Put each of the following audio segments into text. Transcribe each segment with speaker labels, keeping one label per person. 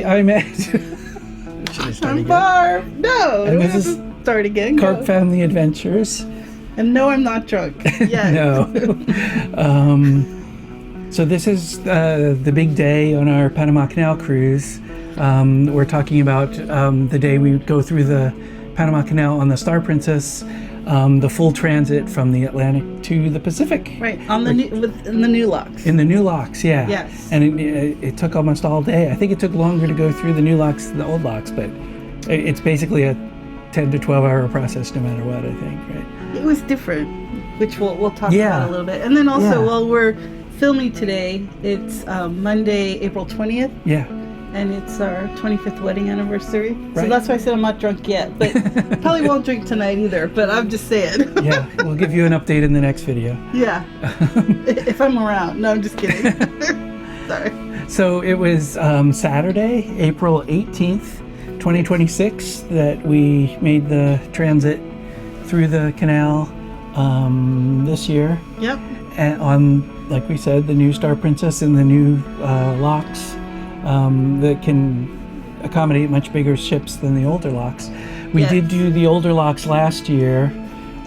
Speaker 1: I met. Should I start
Speaker 2: I'm
Speaker 1: again?
Speaker 2: Barb. No,
Speaker 1: And
Speaker 2: we
Speaker 1: this
Speaker 2: have
Speaker 1: is
Speaker 2: to start again.
Speaker 1: Carp
Speaker 2: Go.
Speaker 1: Family Adventures.
Speaker 2: And no, I'm not drunk. Yes.
Speaker 1: No. So this is the big day on our Panama Canal cruise. We're talking about the day we go through the Panama Canal on the Star Princess, the full transit from the Atlantic to the Pacific.
Speaker 2: Right, on the in the new locks.
Speaker 1: In the new locks, yeah.
Speaker 2: Yes.
Speaker 1: And it took almost all day. I think it took longer to go through the new locks than the old locks, but it's basically a 10 to 12 hour process no matter what, I think, right?
Speaker 2: It was different, which we'll talk about a little bit. And then also, while we're filming today, it's Monday, April 20th.
Speaker 1: Yeah.
Speaker 2: And it's our 25th wedding anniversary.
Speaker 1: Right.
Speaker 2: So that's why I said I'm not drunk yet. But probably won't drink tonight either, but I'm just saying.
Speaker 1: Yeah, we'll give you an update in the next video.
Speaker 2: Yeah. If I'm around. No, I'm just kidding. Sorry.
Speaker 1: So it was Saturday, April 18th, 2026, that we made the transit through the canal this year.
Speaker 2: Yep.
Speaker 1: And on, like we said, the new Star Princess and the new locks that can accommodate much bigger ships than the older locks. We did do the older locks last year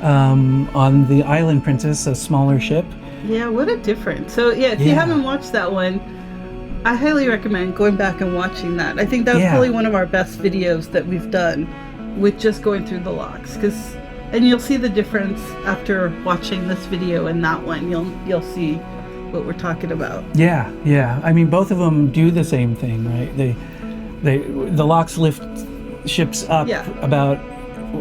Speaker 1: on the Island Princess, a smaller ship.
Speaker 2: Yeah, what a difference. So if you haven't watched that one, I highly recommend going back and watching that. I think that was probably one of our best videos that we've done with just going through the locks, and you'll see the difference after watching this video and that one. You'll see what we're talking about.
Speaker 1: Yeah. I mean, both of them do the same thing, right? The locks lift ships up about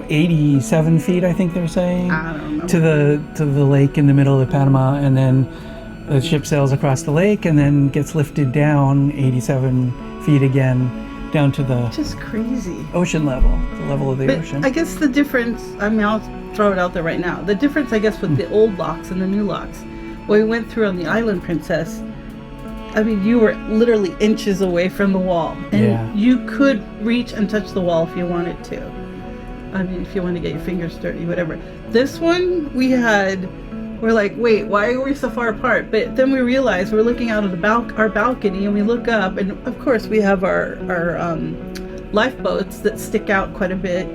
Speaker 1: 87 feet, I think they're saying,
Speaker 2: I don't know.
Speaker 1: to the lake in the middle of Panama, and then the ship sails across the lake and then gets lifted down 87 feet again down to the
Speaker 2: just crazy
Speaker 1: ocean level, the level of the ocean.
Speaker 2: I guess the difference, I mean, I'll throw it out there right now. The difference, I guess, with the old locks and the new locks, what we went through on the Island Princess, I mean, you were literally inches away from the wall. And you could reach and touch the wall if you wanted to. I mean, if you want to get your fingers dirty, whatever. This one, we're like, wait, why are we so far apart? But then we realized we're looking out of our balcony, and we look up, and of course we have our lifeboats that stick out quite a bit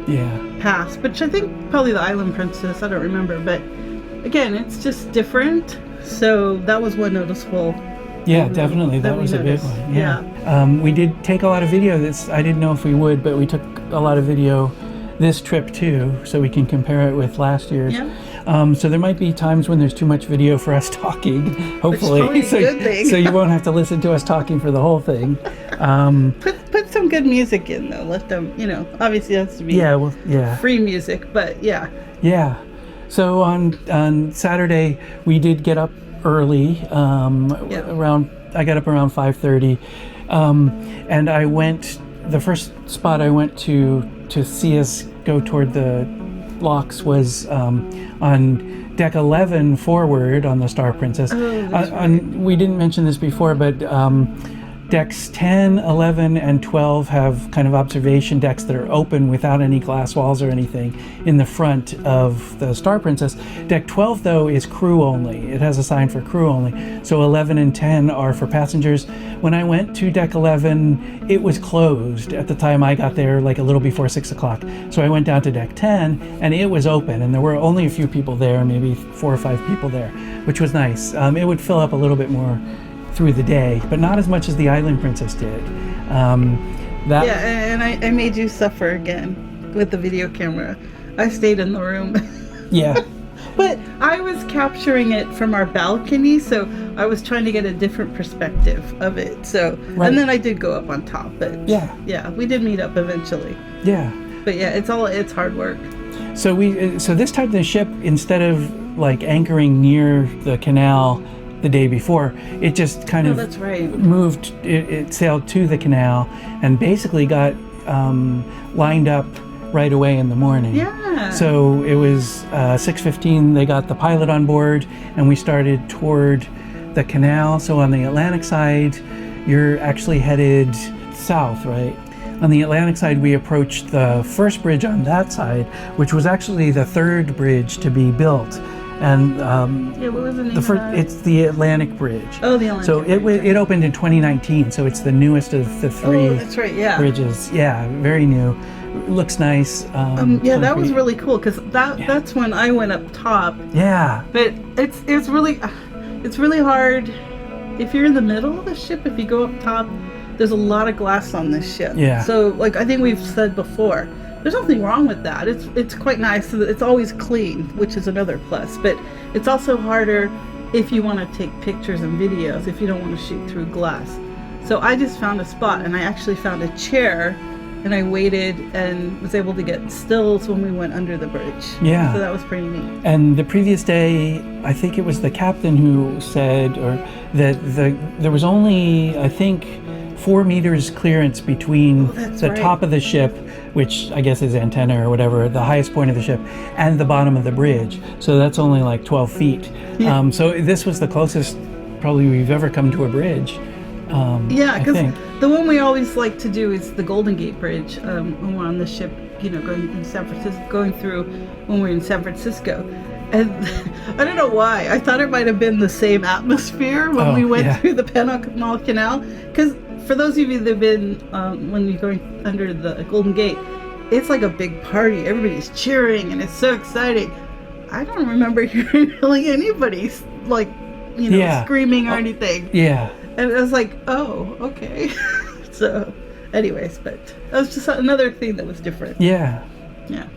Speaker 2: past, which I think probably the Island Princess, I don't remember, but again, it's just different. So that was one noticeable.
Speaker 1: Yeah, definitely. That was a big one. Yeah. We did take a lot of video. I didn't know if we would, but we took a lot of video this trip too, so we can compare it with last year's.
Speaker 2: Yeah.
Speaker 1: So there might be times when there's too much video for us talking, hopefully.
Speaker 2: It's probably a good thing.
Speaker 1: So you won't have to listen to us talking for the whole thing.
Speaker 2: Put some good music in though. Let them, obviously it has to be free music, but
Speaker 1: Yeah. So on Saturday we did get up early. I got up around 5:30, and I went. The first spot I went to see us go toward the locks was on deck 11 forward on the Star Princess. We didn't mention this before, but decks 10, 11, and 12 have kind of observation decks that are open without any glass walls or anything in the front of the Star Princess. Deck 12, though, is crew only. It has a sign for crew only. So 11 and 10 are for passengers. When I went to deck 11, it was closed at the time I got there, like a little before 6 o'clock. So I went down to deck 10, and it was open, and there were only a few people there, maybe 4 or 5 people there, which was nice. It would fill up a little bit more through the day, but not as much as the Island Princess did.
Speaker 2: And I made you suffer again with the video camera. I stayed in the room.
Speaker 1: Yeah.
Speaker 2: But I was capturing it from our balcony, so I was trying to get a different perspective of it. So, and then I did go up on top, but we did meet up eventually.
Speaker 1: Yeah.
Speaker 2: But it's hard work.
Speaker 1: So this time the ship, instead of like anchoring near the canal the day before, it just kind of moved. It sailed to the canal and basically got lined up right away in the morning.
Speaker 2: Yeah.
Speaker 1: So it was 6:15. They got the pilot on board, and we started toward the canal. So on the Atlantic side, you're actually headed south, right? On the Atlantic side, we approached the first bridge on that side, which was actually the third bridge to be built. And
Speaker 2: Yeah, what was the name
Speaker 1: the
Speaker 2: of
Speaker 1: first,
Speaker 2: that?
Speaker 1: it's the Atlantic Bridge.
Speaker 2: Oh, the Atlantic
Speaker 1: So
Speaker 2: Bridge.
Speaker 1: it opened in 2019, so it's the newest of the three
Speaker 2: Oh, that's right, yeah.
Speaker 1: bridges. Yeah, very new. Looks nice.
Speaker 2: Yeah, that was
Speaker 1: concrete.
Speaker 2: really cool because that's when I went up top.
Speaker 1: Yeah,
Speaker 2: But it's really hard if you're in the middle of the ship. If you go up top, there's a lot of glass on this ship.
Speaker 1: Yeah.
Speaker 2: So like I think we've said before, there's nothing wrong with that. It's quite nice. It's always clean, which is another plus. But it's also harder if you want to take pictures and videos if you don't want to shoot through glass. So I just found a spot, and I actually found a chair. And I waited and was able to get stills when we went under the bridge.
Speaker 1: Yeah.
Speaker 2: So that was pretty neat.
Speaker 1: and the previous day, I think it was the captain who said, or that there was only, I think, 4 meters clearance between
Speaker 2: that's
Speaker 1: the
Speaker 2: right.
Speaker 1: top of the ship, which I guess is antenna or whatever, the highest point of the ship, and the bottom of the bridge. So that's only like 12 feet.
Speaker 2: Yeah.
Speaker 1: So this was the closest probably we've ever come to a bridge.
Speaker 2: Yeah,
Speaker 1: I
Speaker 2: because
Speaker 1: think.
Speaker 2: the one we always like to do is the Golden Gate Bridge when we're on the ship, going in San Francisco, going through when we're in San Francisco. And I don't know why. I thought it might have been the same atmosphere when we went through the Panama Canal. Because for those of you that have been, when you're going under the Golden Gate, it's like a big party. Everybody's cheering and it's so exciting. I don't remember hearing really anybody like, screaming or anything.
Speaker 1: Yeah.
Speaker 2: And I was like, oh, okay. So, anyways, but that was just another thing that was different.
Speaker 1: Yeah.
Speaker 2: Yeah.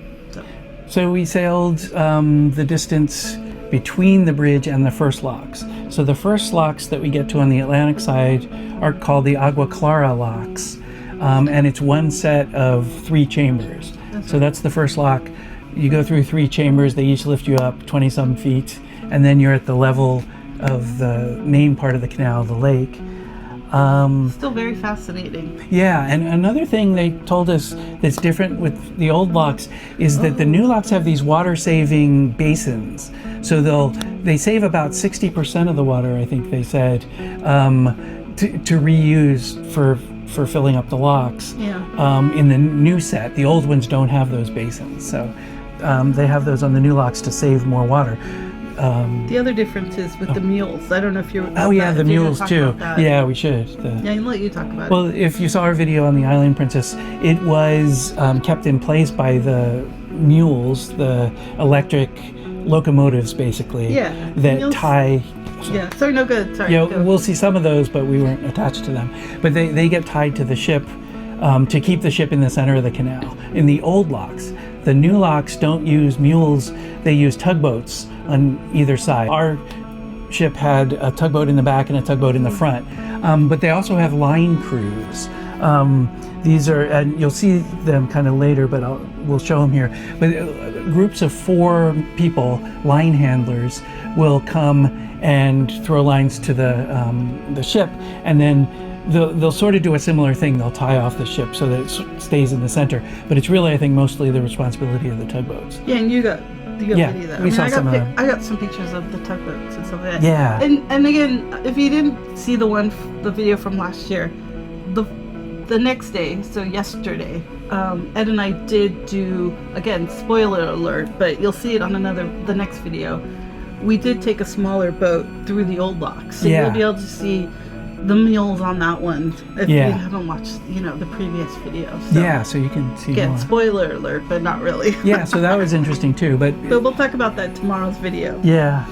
Speaker 1: So we sailed the distance between the bridge and the first locks. So the first locks that we get to on the Atlantic side are called the Agua Clara locks. And it's one set of 3 chambers. So that's the first lock. You go through 3 chambers, they each lift you up 20-some feet, and then you're at the level of the main part of the canal, the lake.
Speaker 2: Still very fascinating.
Speaker 1: Yeah, and another thing they told us that's different with the old locks is that the new locks have these water-saving basins. So they save about 60% of the water, I think they said, to reuse for filling up the locks.
Speaker 2: Yeah.
Speaker 1: In the new set, the old ones don't have those basins, so they have those on the new locks to save more water.
Speaker 2: The other difference is with the mules. I don't know if you're.
Speaker 1: Oh yeah, the mules too. Yeah, we should.
Speaker 2: Yeah, I'll let you talk about it.
Speaker 1: Well, if you saw our video on the Island Princess, it was kept in place by the mules, the electric locomotives, basically.
Speaker 2: Yeah,
Speaker 1: That
Speaker 2: mules-
Speaker 1: tie.
Speaker 2: Yeah. Sorry. No good. Sorry.
Speaker 1: Yeah,
Speaker 2: go.
Speaker 1: we'll see some of those, but we weren't attached to them. But they get tied to the ship to keep the ship in the center of the canal. In the old locks, the new locks don't use mules; they use tugboats on either side. Our ship had a tugboat in the back and a tugboat in the front, but they also have line crews. These are, and you'll see them kind of later, but we'll show them here. But groups of 4 people, line handlers, will come and throw lines to the ship, and then they'll sort of do a similar thing. They'll tie off the ship so that it stays in the center. But it's really, I think, mostly the responsibility of the tugboats.
Speaker 2: Yeah, and you got
Speaker 1: Yeah,
Speaker 2: video of that.
Speaker 1: we saw some of them.
Speaker 2: I got some pictures of the tugboats and stuff like that.
Speaker 1: Yeah.
Speaker 2: And again, if you didn't see the video from last year, the next day, so yesterday, Ed and I did do, again, spoiler alert, but you'll see it on the next video. We did take a smaller boat through the old locks, so you'll be able to see the mules on that one if you haven't watched, the previous video. So,
Speaker 1: So you can see
Speaker 2: again,
Speaker 1: more.
Speaker 2: spoiler alert, but not really.
Speaker 1: Yeah, so that was interesting too. But
Speaker 2: we'll talk about that in tomorrow's video.
Speaker 1: yeah.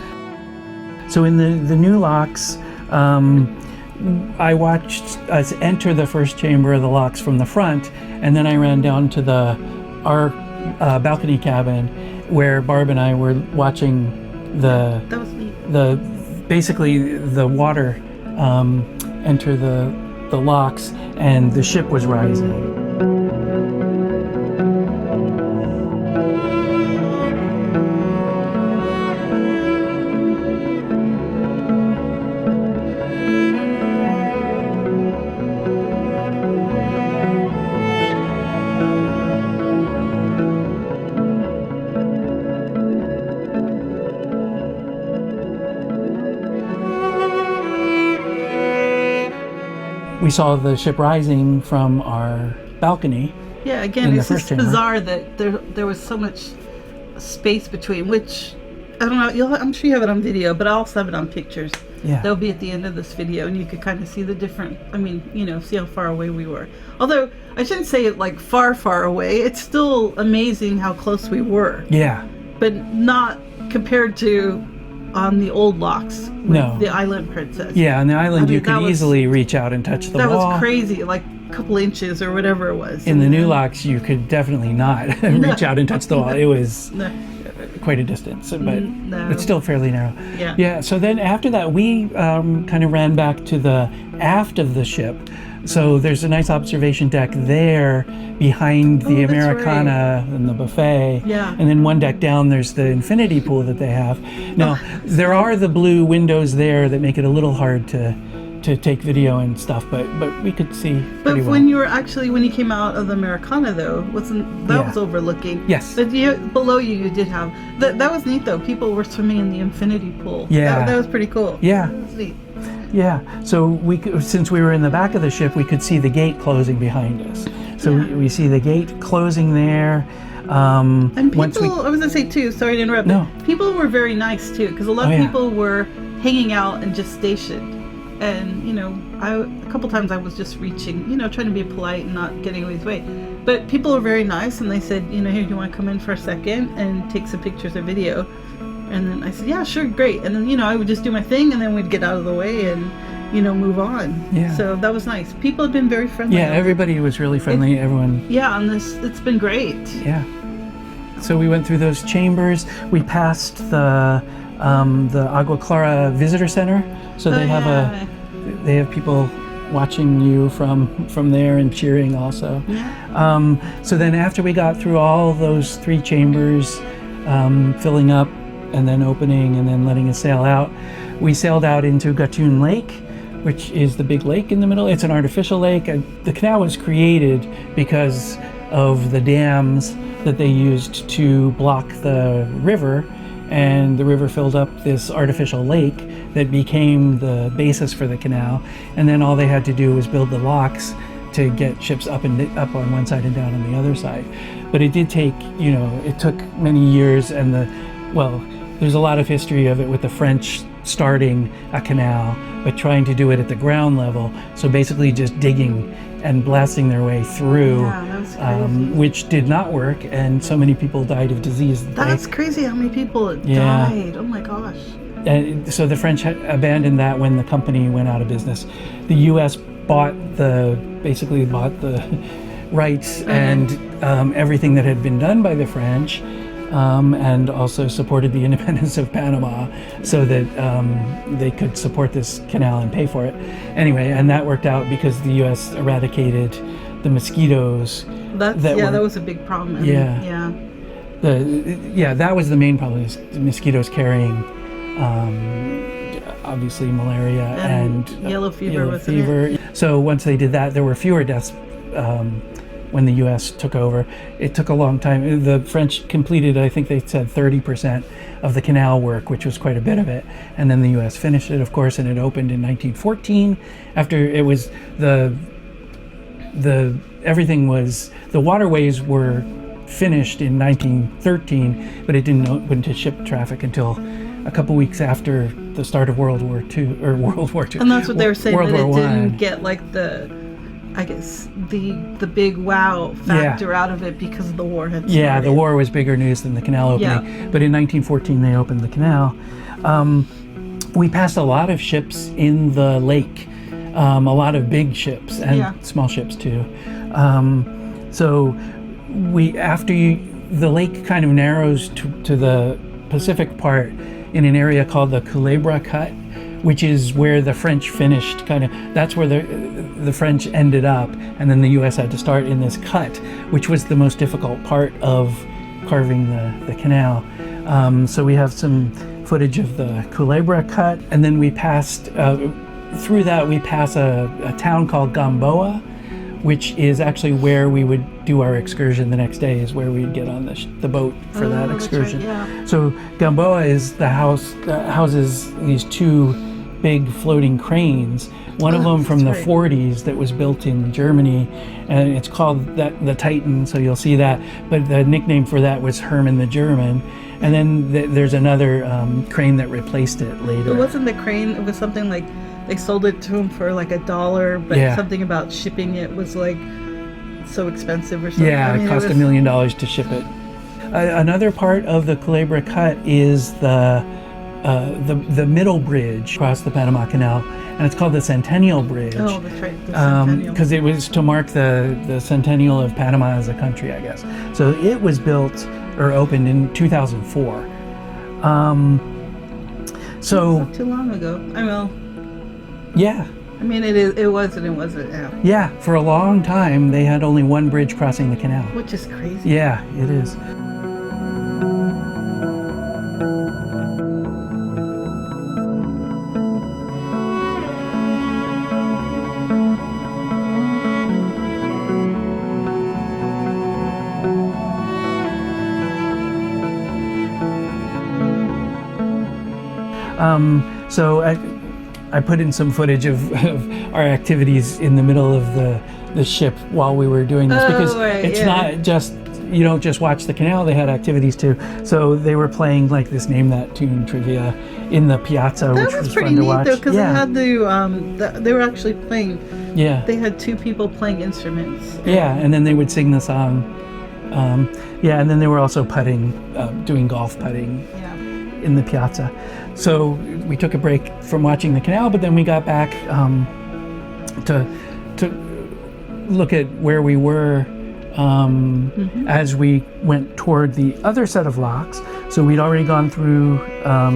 Speaker 1: So in the new locks, I watched us enter the first chamber of the locks from the front, and then I ran down to our balcony cabin where Barb and I were watching
Speaker 2: That was neat.
Speaker 1: basically the water enter the locks, and the ship was rising. We saw the ship rising from our balcony.
Speaker 2: Yeah, again,
Speaker 1: in the
Speaker 2: it's
Speaker 1: first
Speaker 2: just
Speaker 1: chamber.
Speaker 2: bizarre that there was so much space between, which I don't know. I'm sure you have it on video, but I'll also have it on pictures.
Speaker 1: Yeah.
Speaker 2: They'll be at the end of this video, and you could kind of see the different. I mean, see how far away we were. Although I shouldn't say it like far, far away. It's still amazing how close we were.
Speaker 1: Yeah.
Speaker 2: But not compared to on the old locks with
Speaker 1: No.
Speaker 2: the Island Princess.
Speaker 1: Yeah, on the island you
Speaker 2: that
Speaker 1: could
Speaker 2: was-
Speaker 1: easily reach out and touch the
Speaker 2: That
Speaker 1: wall.
Speaker 2: was crazy, like a couple inches or whatever it was.
Speaker 1: In the new locks, you could definitely not reach out and touch the wall. It was
Speaker 2: No.
Speaker 1: quite a distance, but
Speaker 2: No.
Speaker 1: it's still fairly narrow.
Speaker 2: Yeah.
Speaker 1: Yeah. So then after that, we kind of ran back to the aft of the ship. So there's a nice observation deck there behind the
Speaker 2: Oh, that's
Speaker 1: Americana and the buffet.
Speaker 2: Yeah.
Speaker 1: And then one deck down, there's the infinity pool that they have. Now, there are the blue windows there that make it a little hard to take video and stuff, but we could see
Speaker 2: But
Speaker 1: pretty well.
Speaker 2: when you came out of the Americana, though, wasn't that
Speaker 1: Yeah.
Speaker 2: was overlooking?
Speaker 1: Yes.
Speaker 2: But below you did have that was neat though. People were swimming in the infinity pool.
Speaker 1: Yeah.
Speaker 2: That was pretty cool.
Speaker 1: Yeah.
Speaker 2: That was neat.
Speaker 1: Yeah, so since we were in the back of the ship, we could see the gate closing behind us. So
Speaker 2: Yeah.
Speaker 1: we see the gate closing there.
Speaker 2: And people,
Speaker 1: Once we,
Speaker 2: I was gonna say too. Sorry to interrupt.
Speaker 1: No.
Speaker 2: But people were very nice too, because a lot
Speaker 1: Oh,
Speaker 2: of
Speaker 1: yeah.
Speaker 2: people were hanging out and just stationed. And a couple times I was just reaching, trying to be polite and not getting anybody's way. But people were very nice, and they said, here, do you want to come in for a second and take some pictures or video? And then I said, yeah, sure, great. And then I would just do my thing, and then we'd get out of the way and move on.
Speaker 1: Yeah.
Speaker 2: So that was nice. People have been very friendly.
Speaker 1: yeah, everybody was really friendly. Everyone,
Speaker 2: Yeah, on this, it's been great.
Speaker 1: yeah. So we went through those chambers. We passed the Agua Clara Visitor Center. So they have people watching you from there and cheering also.
Speaker 2: Yeah.
Speaker 1: So then after we got through all those three chambers, filling up and then opening and then letting us sail out, we sailed out into Gatun Lake, which is the big lake in the middle. It's an artificial lake. The canal was created because of the dams that they used to block the river, and the river filled up this artificial lake that became the basis for the canal. And then all they had to do was build the locks to get ships up on one side and down on the other side. But it did take, it took many years, and there's a lot of history of it with the French starting a canal, but trying to do it at the ground level. So basically just digging and blasting their way through,
Speaker 2: Yeah, that was crazy.
Speaker 1: which did not work, and so many people died of disease.
Speaker 2: That's crazy how many people
Speaker 1: Yeah.
Speaker 2: died. Oh my gosh.
Speaker 1: And so the French abandoned that when the company went out of business. The U.S. basically bought the rights and everything that had been done by the French, and also supported the independence of Panama so that they could support this canal and pay for it. Anyway, and that worked out because the U.S. eradicated the mosquitoes.
Speaker 2: That was a big problem.
Speaker 1: Yeah. That was the main problem, is the mosquitoes carrying obviously malaria and
Speaker 2: yellow fever, wasn't
Speaker 1: fever. So once they did that, there were fewer deaths when the U.S. took over. It took a long time. The French completed, I think they said 30% of the canal work, which was quite a bit of it. And then the U.S. finished it, of course, and it opened in 1914. After it was the waterways were finished in 1913, but it didn't open to ship traffic until a couple weeks after the start of World War II.
Speaker 2: And that's what they were saying,
Speaker 1: World
Speaker 2: that
Speaker 1: War
Speaker 2: it
Speaker 1: I.
Speaker 2: didn't get like the big wow factor out of it because the war had started.
Speaker 1: Yeah, the war was bigger news than the canal opening.
Speaker 2: Yeah.
Speaker 1: But in 1914, they opened the canal. We passed a lot of ships in the lake, a lot of big ships and small ships too. So the lake kind of narrows to the Pacific part in an area called the Culebra Cut, which is where the French finished. That's where the French ended up, and then the U.S. had to start in this cut, which was the most difficult part of carving the canal. So we have some footage of the Culebra Cut, and then we passed through that. We pass a town called Gamboa, which is actually where we would do our excursion the next day, is where we'd get on the boat for that excursion.
Speaker 2: That's right, yeah.
Speaker 1: So Gamboa is the house that houses these two big floating cranes. One of them from the 40s that was built in Germany, and it's called the Titan, so you'll see that. But the nickname for that was Herman the German. And then there's another crane that replaced it later.
Speaker 2: It wasn't the crane, it was something like they sold it to him for like $1, but something about shipping it was like so expensive or something.
Speaker 1: Yeah, it cost $1 million to ship it. Another part of the Culebra Cut is the middle bridge across the Panama Canal, and it's called the Centennial Bridge.
Speaker 2: Oh, that's right, the Centennial.
Speaker 1: Because it was to mark the centennial of Panama as a country, I guess. So it was built or opened in 2004. So
Speaker 2: not too long ago.
Speaker 1: Yeah.
Speaker 2: I mean, it wasn't. Yeah.
Speaker 1: Yeah, for a long time they had only one bridge crossing the canal.
Speaker 2: Which is crazy.
Speaker 1: Yeah, it is. So I put in some footage of our activities in the middle of the ship while we were doing this, because it's not just, you don't just watch the canal, they had activities too. So they were playing like this Name That Tune trivia in the piazza, which was fun to watch.
Speaker 2: That was pretty neat though, because they had they were actually playing.
Speaker 1: Yeah.
Speaker 2: They had two people playing instruments.
Speaker 1: Yeah, and then they would sing the song. And then they were also putting, doing golf putting in the piazza. So we took a break from watching the canal, but then we got back to look at where we were as we went toward the other set of locks. So we'd already gone through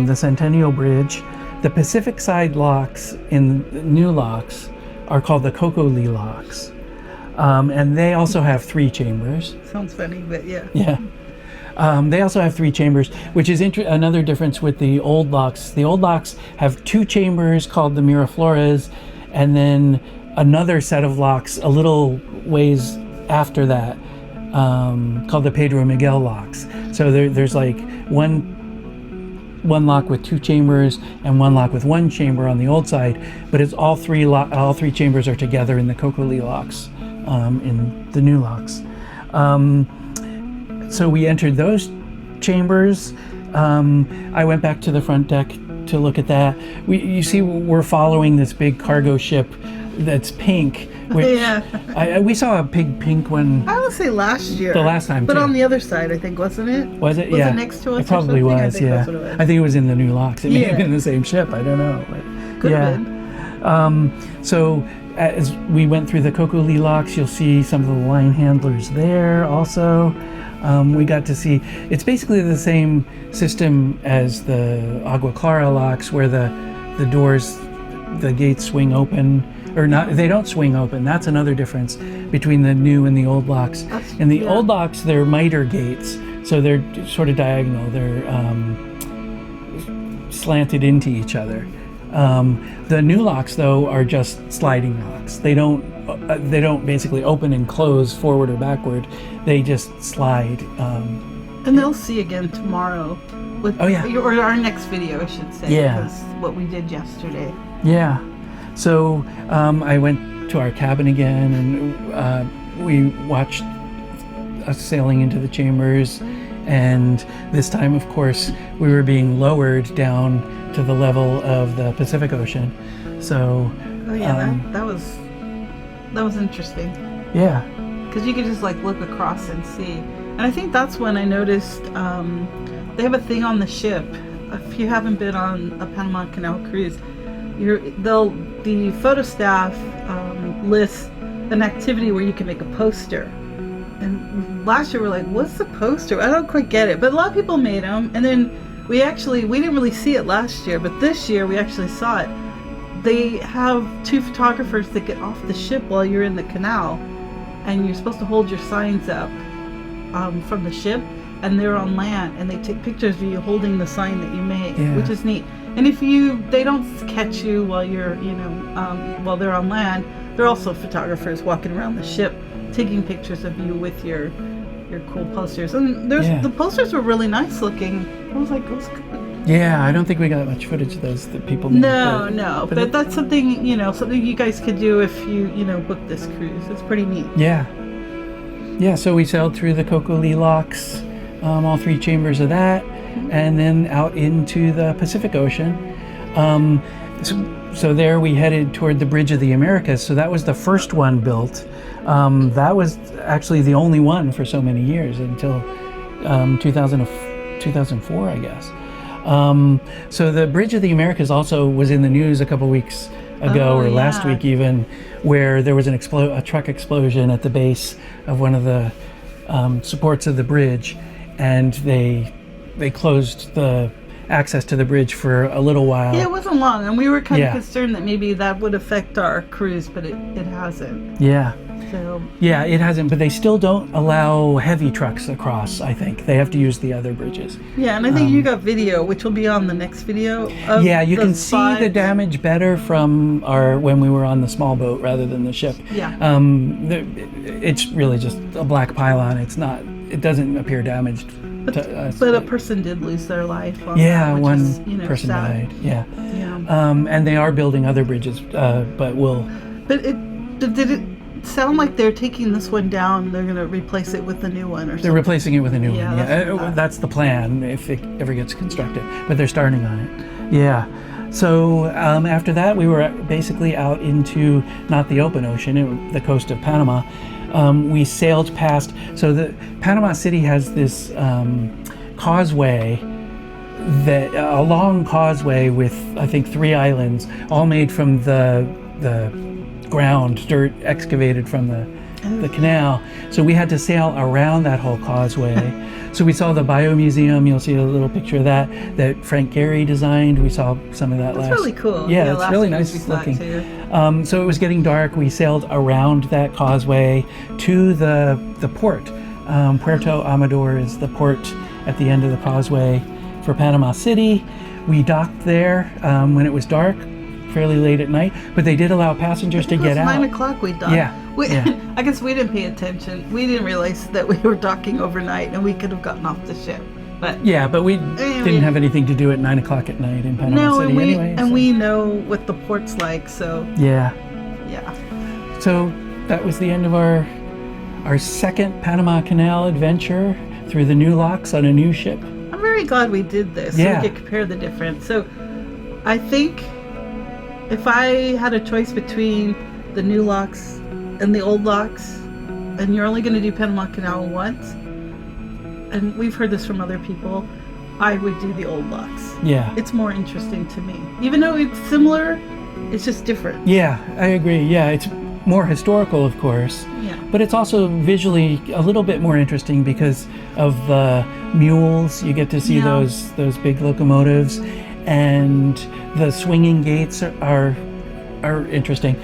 Speaker 1: the Centennial Bridge. The Pacific side locks in the new locks are called the Cocoli locks. And they also have 3 chambers.
Speaker 2: Sounds funny, but yeah.
Speaker 1: Yeah. They also have 3 chambers, which is another difference with the old locks. The old locks have 2 chambers called the Miraflores, and then another set of locks a little ways after that called the Pedro Miguel locks. So there's like one lock with 2 chambers and one lock with 1 chamber on the old side, but it's all 3 chambers are together in the Cocoli locks in the new locks. So we entered those chambers. I went back to the front deck to look at that. You see, we're following this big cargo ship that's pink. Which we saw a big pink one.
Speaker 2: I would say last year.
Speaker 1: The last time,
Speaker 2: but
Speaker 1: too.
Speaker 2: on the other side, I think, wasn't it?
Speaker 1: Was it?
Speaker 2: Was
Speaker 1: yeah.
Speaker 2: it next to us?
Speaker 1: It probably
Speaker 2: or
Speaker 1: was.
Speaker 2: I think
Speaker 1: Yeah.
Speaker 2: that's what it was.
Speaker 1: I think it was in the new locks. It may have been the same ship. I don't know. But,
Speaker 2: could have been.
Speaker 1: So as we went through the Cocoli locks, you'll see some of the line handlers there also. We got to see, it's basically the same system as the Agua Clara locks, where the doors, the gates swing open, or not, they don't swing open. That's another difference between the new and the old locks. In the old locks, they're miter gates, so they're sort of diagonal. They're slanted into each other. The new locks, though, are just sliding locks. They don't basically open and close forward or backward. They just slide.
Speaker 2: And they'll see again tomorrow with or our next video, I should say.
Speaker 1: Yeah.
Speaker 2: Because what we did yesterday.
Speaker 1: Yeah. So I went to our cabin again, and we watched us sailing into the chambers. And this time, of course, we were being lowered down to the level of the Pacific Ocean. So
Speaker 2: that was interesting.
Speaker 1: Yeah,
Speaker 2: because you could just like look across and see. And I think that's when I noticed they have a thing on the ship. If you haven't been on a Panama Canal cruise, the photo staff lists an activity where you can make a poster. And last year we're like, what's the poster? I don't quite get it, but a lot of people made them. And then we didn't really see it last year, but this year we actually saw it. They have 2 photographers that get off the ship while you're in the canal, and you're supposed to hold your signs up from the ship, and they're on land, and they take pictures of you holding the sign that you made, which is neat. And if they don't catch you while you're, while they're on land, they're also photographers walking around the ship taking pictures of you with your cool posters. And the posters were really nice looking. I was like,
Speaker 1: Yeah, I don't think we got much footage of those that people.
Speaker 2: No, but that's something something you guys could do if you book this cruise. It's pretty neat.
Speaker 1: Yeah. So we sailed through the Cocoli locks, all 3 chambers of that, and then out into the Pacific Ocean. So there we headed toward the Bridge of the Americas. So that was the first one built. That was actually the only one for so many years until 2004, I guess. So the Bridge of the Americas also was in the news a couple weeks ago, or last week even, where there was a truck explosion at the base of one of the supports of the bridge, and they closed the access to the bridge for a little while.
Speaker 2: Yeah, it wasn't long, and we were kind of concerned that maybe that would affect our cruise, but it hasn't.
Speaker 1: Yeah.
Speaker 2: So.
Speaker 1: Yeah, it hasn't, but they still don't allow heavy trucks across, I think. They have to use the other bridges.
Speaker 2: Yeah, and I think you got video, which will be on the next video. Of
Speaker 1: you can see the damage better from when we were on the small boat rather than the ship.
Speaker 2: Yeah.
Speaker 1: It's really just a black pylon. It doesn't appear damaged to us.
Speaker 2: But a person did lose their life on
Speaker 1: that,
Speaker 2: which
Speaker 1: one
Speaker 2: is,
Speaker 1: person
Speaker 2: sad.
Speaker 1: died. Yeah. And they are building other bridges, but did it sound like they're taking this one down? They're going to replace it with a new one, or something? They're replacing it with a new one.
Speaker 2: Yeah,
Speaker 1: that's the plan if it ever gets constructed. But they're starting on it. Yeah. So after that, we were basically out into not the open ocean, the coast of Panama. We sailed past. So the Panama City has this causeway, a long causeway with I think 3 islands, all made from the ground, dirt excavated from the canal. So we had to sail around that whole causeway. So we saw the Biomuseum. You'll see a little picture of that Frank Gehry designed. We saw some of that
Speaker 2: That's really cool.
Speaker 1: Yeah, it's really nice looking. So it was getting dark. We sailed around that causeway to the port. Puerto Amador is the port at the end of the causeway for Panama City. We docked there when it was dark, fairly late at night, but they did allow passengers to get out.
Speaker 2: 9 o'clock we docked.
Speaker 1: Yeah.
Speaker 2: I guess we didn't pay attention. We didn't realize that we were docking overnight, and we could have gotten off the ship. But
Speaker 1: we didn't have anything to do at 9 o'clock at night in Panama City anyway.
Speaker 2: And we know what the port's like, so.
Speaker 1: Yeah.
Speaker 2: Yeah.
Speaker 1: So that was the end of our second Panama Canal adventure through the new locks on a new ship.
Speaker 2: I'm very glad we did this, so we could compare the difference. So I think if I had a choice between the new locks and the old locks, and you're only going to do Panama Canal once, and we've heard this from other people, I would do the old locks. Yeah. It's more interesting to me. Even though it's similar, it's just different.
Speaker 1: Yeah, I agree. Yeah, it's more historical, of course.
Speaker 2: Yeah.
Speaker 1: But it's also visually a little bit more interesting because of the mules. You get to see those big locomotives, and the swinging gates are interesting.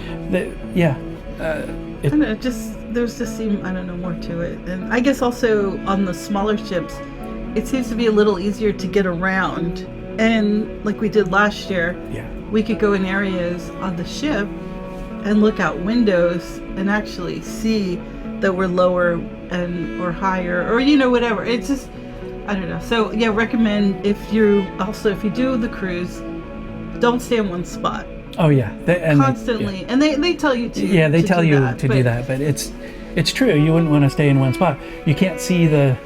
Speaker 2: There's just I don't know, more to it. And I guess also on the smaller ships, it seems to be a little easier to get around. And like we did last year, we could go in areas on the ship and look out windows and actually see that we're lower or higher, or whatever. It's just, I don't know. So recommend if you do the cruise, don't stay in one spot.
Speaker 1: Oh yeah,
Speaker 2: constantly, and they tell you to.
Speaker 1: Yeah, they tell you to do that, but it's true. You wouldn't want to stay in one spot. You can't see the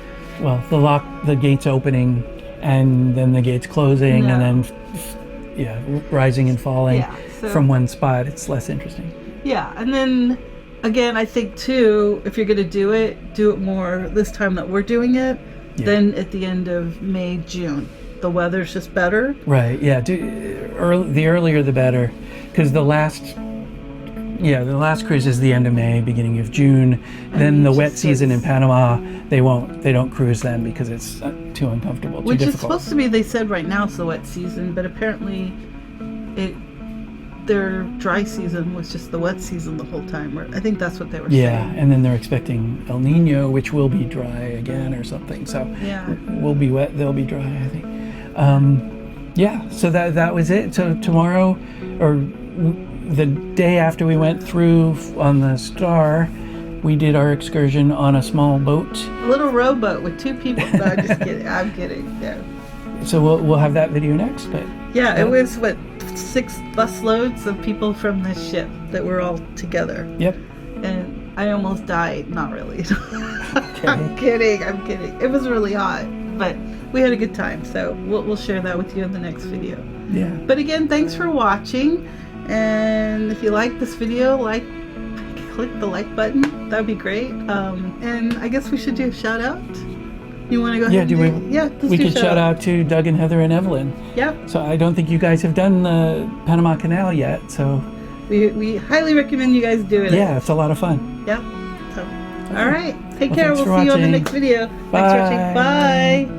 Speaker 1: gates opening, and then the gates closing, and then rising and falling from one spot. It's less interesting.
Speaker 2: Yeah, and then again, I think too, if you're going to do it more this time that we're doing it than at the end of May, June. The weather's just better. Right. Yeah. The earlier the better, because the last cruise is the end of May, beginning of June. And then the wet season in Panama, they don't cruise then because it's too uncomfortable, too difficult. Which is supposed to be, they said right now it's the wet season, but apparently their dry season was just the wet season the whole time. I think that's what they were saying. Yeah, and then they're expecting El Nino, which will be dry again or something. So we'll be wet, they'll be dry, I think. So that was it. So tomorrow, or the day after we went through on the Star, we did our excursion on a small boat. A little rowboat with 2 people. No, I'm just kidding. I'm kidding. Yeah.
Speaker 1: So we'll have that video next. But
Speaker 2: yeah, it was what 6 bus loads of people from this ship that were all together.
Speaker 1: Yep.
Speaker 2: And I almost died. Not really.
Speaker 1: Okay.
Speaker 2: I'm kidding. It was really hot, but we had a good time. So we'll share that with you in the next video.
Speaker 1: Yeah.
Speaker 2: But again, thanks for watching. And if you like this video, click the like button. That'd be great. And I guess we should do a shout out. You want to go ahead?
Speaker 1: We could shout out to Doug and Heather and Evelyn.
Speaker 2: Yep.
Speaker 1: So I don't think you guys have done the Panama Canal yet. So
Speaker 2: we highly recommend you guys do it.
Speaker 1: Yeah, it's a lot of fun.
Speaker 2: Yep. So, all right. Take care. We'll see you on the next video.
Speaker 1: Bye.
Speaker 2: Thanks for watching. Bye.